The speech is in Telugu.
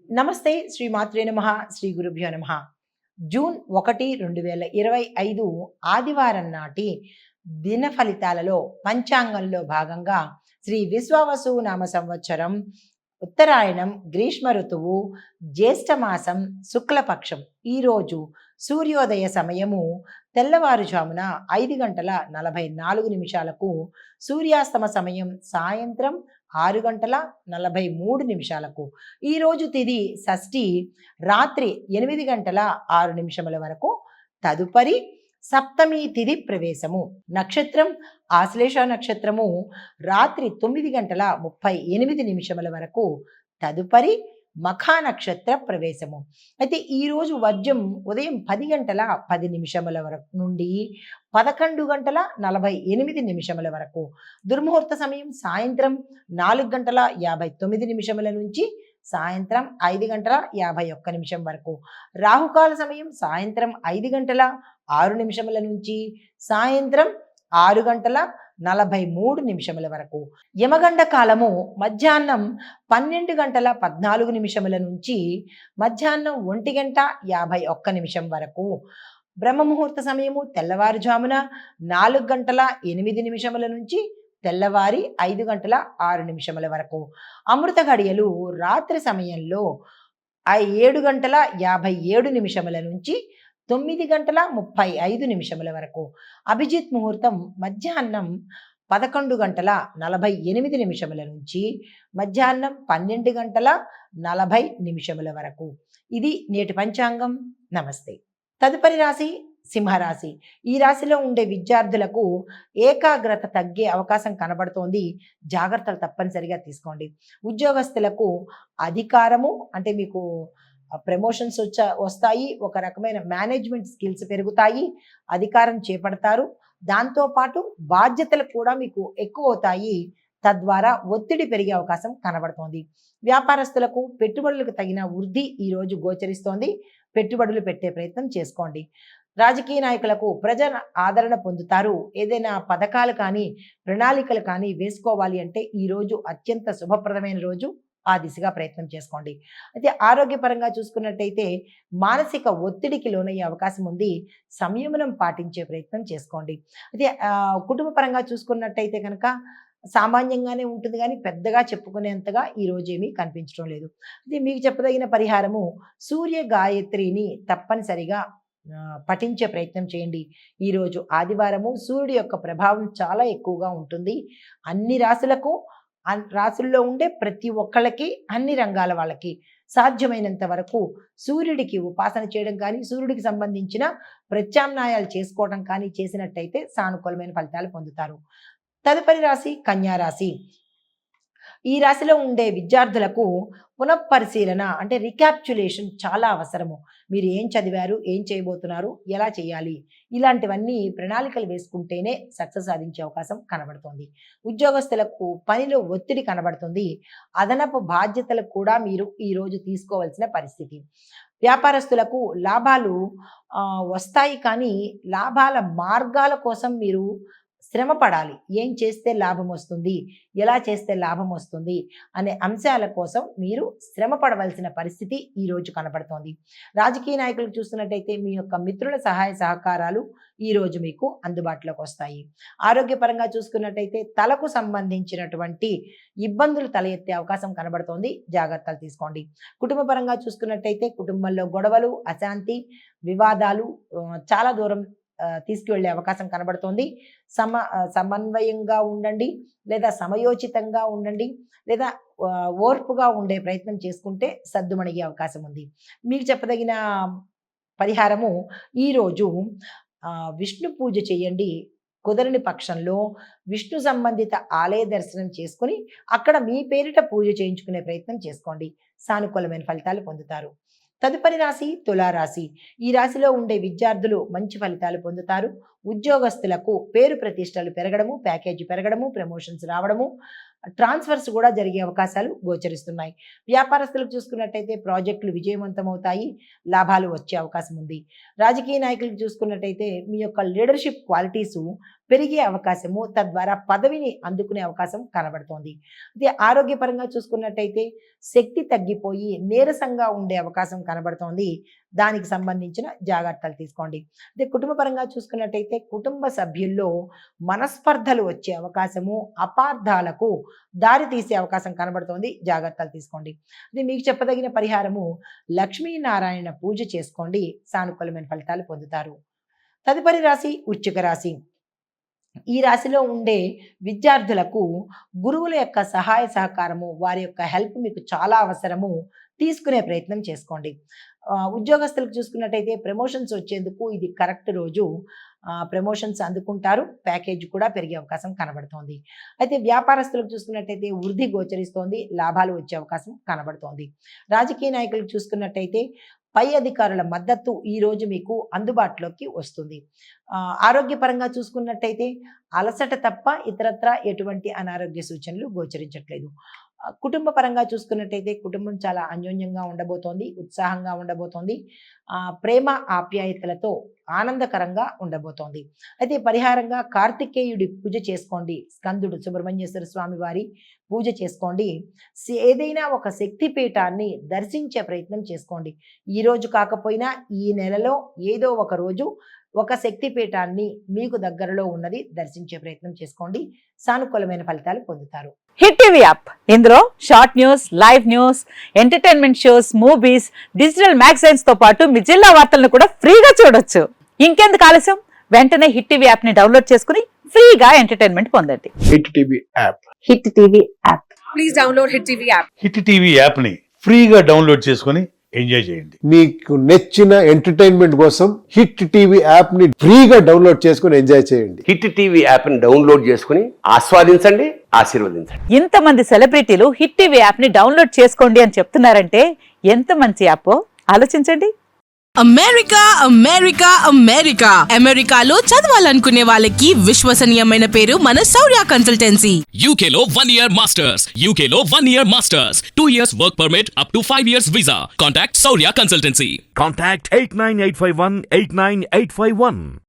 నమస్తే శ్రీ మాత్రే నమః శ్రీ గురుభ్యో నమః. జూన్ 1, 2025 ఆదివారం నాటి దిన ఫలితాలలో పంచాంగంలో భాగంగా శ్రీ విశ్వావసు నామ సంవత్సరం ఉత్తరాయణం గ్రీష్మ ఋతువు జ్యేష్ఠ మాసం శుక్లపక్షం. ఈరోజు సూర్యోదయ సమయము తెల్లవారుజామున 5 గంటల 44 నిమిషాలకు, సూర్యాస్తమ సమయం సాయంత్రం 6 గంటల 43 నిమిషాలకు. ఈరోజు తిథి షష్ఠి రాత్రి 8 గంటల 6 నిమిషముల వరకు. తదుపరి సప్తమి తిథి ప్రవేశము. నక్షత్రం ఆశ్లేష నక్షత్రము రాత్రి 9 గంటల 38 నిమిషముల వరకు. తదుపరి మఖా నక్షత్ర ప్రవేశము. అయితే ఈరోజు వర్జం ఉదయం 10 గంటల 10 నిమిషముల వరకు నుండి 11 గంటల 48 నిమిషముల వరకు. దుర్ముహూర్త సమయం సాయంత్రం 4 గంటల 59 నిమిషముల నుంచి సాయంత్రం 5 గంటల 51 నిమిషం వరకు. రాహుకాల సమయం సాయంత్రం 5 గంటల 6 నిమిషముల నుంచి సాయంత్రం 6 గంటల 43 నిమిషముల వరకు. యమగండ కాలము మధ్యాహ్నం 12 గంటల 14 నిమిషముల నుంచి మధ్యాహ్నం 1 గంట 51 నిమిషం వరకు. బ్రహ్మముహూర్త సమయము తెల్లవారుజామున 4 గంటల 8 నిమిషముల నుంచి తెల్లవారి 5 గంటల 6 నిమిషముల వరకు. అమృత గడియలు రాత్రి సమయంలో 7 గంటల 57 నిమిషముల నుంచి 9 గంటల 35 నిమిషముల వరకు. అభిజిత్ ముహూర్తం మధ్యాహ్నం 11 గంటల 48 నిమిషముల నుంచి మధ్యాహ్నం 12 గంటల 40 నిమిషముల వరకు. ఇది నేటి పంచాంగం. నమస్తే. తదుపరి రాశి సింహరాశి. ఈ రాశిలో ఉండే విద్యార్థులకు ఏకాగ్రత తగ్గే అవకాశం కనబడుతోంది. జాగ్రత్తలు తప్పనిసరిగా తీసుకోండి. ఉద్యోగస్తులకు అధికారము అంటే మీకు ప్రమోషన్స్ వస్తాయి. ఒక రకమైన మేనేజ్మెంట్ స్కిల్స్ పెరుగుతాయి. అధికారం చేపడతారు. దాంతోపాటు బాధ్యతలు కూడా మీకు ఎక్కువ అవుతాయి. తద్వారా ఒత్తిడి పెరిగే అవకాశం కనబడుతోంది. వ్యాపారస్తులకు పెట్టుబడులకు తగిన వృద్ధి ఈరోజు గోచరిస్తోంది. పెట్టుబడులు పెట్టే ప్రయత్నం చేసుకోండి. రాజకీయ నాయకులకు ప్రజల ఆదరణ పొందుతారు. ఏదైనా పథకాలు కానీ ప్రణాళికలు కానీ వేసుకోవాలి అంటే ఈరోజు అత్యంత శుభప్రదమైన రోజు. ఆ దిశగా ప్రయత్నం చేసుకోండి. అయితే ఆరోగ్యపరంగా చూసుకున్నట్టయితే మానసిక ఒత్తిడికి లోనయ్యే అవకాశం ఉంది. సంయమనం పాటించే ప్రయత్నం చేసుకోండి. అయితే కుటుంబ పరంగా చూసుకున్నట్టయితే కనుక సామాన్యంగానే ఉంటుంది కానీ పెద్దగా చెప్పుకునేంతగా ఈరోజు ఏమీ కనిపించడం లేదు. అయితే మీకు చెప్పదగిన పరిహారము సూర్య గాయత్రిని తప్పనిసరిగా పఠించే ప్రయత్నం చేయండి. ఈరోజు ఆదివారము సూర్యుడి యొక్క ప్రభావం చాలా ఎక్కువగా ఉంటుంది. అన్ని రాశులకు రాశుల్లో ఉండే ప్రతి ఒక్కళ్ళకి అన్ని రంగాల వాళ్ళకి సాధ్యమైనంత వరకు సూర్యుడికి ఉపాసన చేయడం కానీ సూర్యుడికి సంబంధించిన ప్రత్యామ్నాయాలు చేసుకోవడం కానీ చేసినట్టయితే సానుకూలమైన ఫలితాలు పొందుతారు. తదుపరి రాశి కన్యా రాశి. ఈ రాశిలో ఉండే విద్యార్థులకు పునఃపరిశీలన అంటే రికాప్చులేషన్ చాలా అవసరము. మీరు ఏం చదివారు, ఏం చేయబోతున్నారు, ఎలా చేయాలి, ఇలాంటివన్నీ ప్రణాళికలు వేసుకుంటేనే సక్సెస్ సాధించే అవకాశం కనబడుతుంది. ఉద్యోగస్తులకు పనిలో ఒత్తిడి కనబడుతుంది. అదనపు బాధ్యతలు కూడా మీరు ఈరోజు తీసుకోవాల్సిన పరిస్థితి. వ్యాపారస్తులకు లాభాలు వస్తాయి కానీ లాభాల మార్గాల కోసం మీరు శ్రమ పడాలి. ఏం చేస్తే లాభం వస్తుంది, ఎలా చేస్తే లాభం వస్తుంది అనే అంశాల కోసం మీరు శ్రమ పడవలసిన పరిస్థితి ఈరోజు కనబడుతోంది. రాజకీయ నాయకులకు చూస్తున్నట్టయితే మీ యొక్క మిత్రుల సహాయ సహకారాలు ఈరోజు మీకు అందుబాటులోకి వస్తాయి. ఆరోగ్యపరంగా చూసుకున్నట్టయితే తలకు సంబంధించినటువంటి ఇబ్బందులు తల ఎత్తే అవకాశం కనబడుతోంది. జాగ్రత్తలు తీసుకోండి. కుటుంబ పరంగా చూసుకున్నట్టయితే కుటుంబంలో గొడవలు, అశాంతి, వివాదాలు చాలా దూరం తీసుకువెళ్ళే అవకాశం కనబడుతోంది. సమన్వయంగా ఉండండి, లేదా సమయోచితంగా ఉండండి, లేదా ఓర్పుగా ఉండే ప్రయత్నం చేసుకుంటే సద్దుమణిగే అవకాశం ఉంది. మీకు చెప్పదగిన పరిహారము ఈరోజు విష్ణు పూజ చేయండి. కుదరని పక్షంలో విష్ణు సంబంధిత ఆలయ దర్శనం చేసుకుని అక్కడ మీ పేరిట పూజ చేయించుకునే ప్రయత్నం చేసుకోండి. సానుకూలమైన ఫలితాలు పొందుతారు. తదుపరి రాశి తులారాశి. ఈ రాశిలో ఉండే విద్యార్థులు మంచి ఫలితాలు పొందుతారు. ఉద్యోగస్తులకు పేరు ప్రతిష్టలు పెరగడము, ప్యాకేజీ పెరగడము, ప్రమోషన్స్ రావడము, ట్రాన్స్ఫర్స్ కూడా జరిగే అవకాశాలు గోచరిస్తున్నాయి. వ్యాపారస్తులకు చూసుకున్నట్టయితే ప్రాజెక్టులు విజయవంతమవుతాయి, లాభాలు వచ్చే అవకాశం ఉంది. రాజకీయ నాయకులకు చూసుకున్నట్టయితే మీ యొక్క లీడర్షిప్ క్వాలిటీసు పెరిగే అవకాశము, తద్వారా పదవిని అందుకునే అవకాశం కనబడుతోంది. అదే ఆరోగ్యపరంగా చూసుకున్నట్టయితే శక్తి తగ్గిపోయి నీరసంగా ఉండే అవకాశం కనబడుతోంది. దానికి సంబంధించిన జాగ్రత్తలు తీసుకోండి. అదే కుటుంబ పరంగా చూసుకున్నట్టయితే కుటుంబ సభ్యుల్లో మనస్పర్ధలు వచ్చే అవకాశము, అపార్థాలకు దారి తీసే అవకాశం కనబడుతోంది. జాగ్రత్తలు తీసుకోండి. అది మీకు చెప్పదగిన పరిహారము లక్ష్మీనారాయణ పూజ చేసుకోండి, సానుకూలమైన ఫలితాలు పొందుతారు. తదుపరి రాశి వృశ్చిక రాశి. ఈ రాశిలో ఉండే విద్యార్థులకు గురువుల యొక్క సహాయ సహకారము, వారి యొక్క హెల్ప్ మీకు చాలా అవసరము, తీసుకునే ప్రయత్నం చేసుకోండి. ఉద్యోగస్తులకు చూసుకున్నట్టయితే ప్రమోషన్స్ వచ్చేందుకు ఇది కరెక్ట్ రోజు. ప్రమోషన్స్ అందుకుంటారు, ప్యాకేజ్ కూడా పెరిగే అవకాశం కనబడుతోంది. అయితే వ్యాపారస్తులకు చూసుకున్నట్టయితే వృద్ధి గోచరిస్తోంది, లాభాలు వచ్చే అవకాశం కనబడుతోంది. రాజకీయ నాయకులకు చూసుకున్నట్టయితే పై అధికారుల మద్దతు ఈ రోజు మీకు అందుబాటులోకి వస్తుంది. ఆరోగ్యపరంగా చూసుకున్నట్టయితే అలసట తప్ప ఇతరత్రా ఎటువంటి అనారోగ్య సూచనలు గోచరించట్లేదు. కుటుంబ పరంగా చూసుకున్నట్టయితే కుటుంబం చాలా అన్యోన్యంగా ఉండబోతోంది, ఉత్సాహంగా ఉండబోతోంది, ప్రేమ ఆప్యాయతలతో ఆనందకరంగా ఉండబోతోంది. అయితే పరిహారంగా కార్తికేయుడి పూజ చేసుకోండి, స్కందుడు సుబ్రహ్మణ్యేశ్వర స్వామి వారి పూజ చేసుకోండి, ఏదైనా ఒక శక్తి పీఠాన్ని దర్శించే ప్రయత్నం చేసుకోండి. ఈ రోజు కాకపోయినా ఈ నెలలో ఏదో ఒక రోజు ఒక శక్తి పీఠాన్ని మీకు దగ్గరలో ఉన్నది దర్శించే ప్రయత్నం చేసుకోండి, సానుకూలమైన ఫలితాలు పొందుతారు. హిట్ టీవీ యాప్, ఇందులో short news, live news, entertainment shows, movies, digital magazines తో పాటు మీ జిల్లా వార్తలను కూడా ఫ్రీగా చూడొచ్చు. ఇంకెందుకు ఆలస్యం, వెంటనే హిట్ టీవీ యాప్ ని డౌన్లోడ్ చేసుకుని ఫ్రీగా ఎంటర్టైన్మెంట్ పొందండి. Hit TV app. Hit TV app. Please download hit TV app. Hit TV app ని ఫ్రీగా డౌన్లోడ్ చేసుకొని ఎంజాయ్ చేయండి. మీకు నచ్చిన ఎంటర్టైన్మెంట్ కోసం హిట్ టీవీ యాప్ ని ఫ్రీగా డౌన్లోడ్ చేసుకొని ఎంజాయ్ చేయండి. హిట్ టీవీ యాప్ ని డౌన్లోడ్ చేసుకుని ఆస్వాదించండి, ఆశీర్వదించండి. ఇంతమంది సెలబ్రిటీలు హిట్ టీవీ యాప్ ని డౌన్లోడ్ చేసుకోండి అని చెప్తున్నారంటే ఎంత మంచి యాప్ ఆలోచించండి. అమెరికా అమెరికా అమెరికా అమెరికాలో చదవాలనుకునే వాళ్ళకి విశ్వసనీయమైన పేరు మన శౌర్య consultancy. UK Law 1 Year Masters. UK Law 1 Year Masters. 2 years work permit up to 5 years visa. Contact Saurya Consultancy. Contact 89851 89851.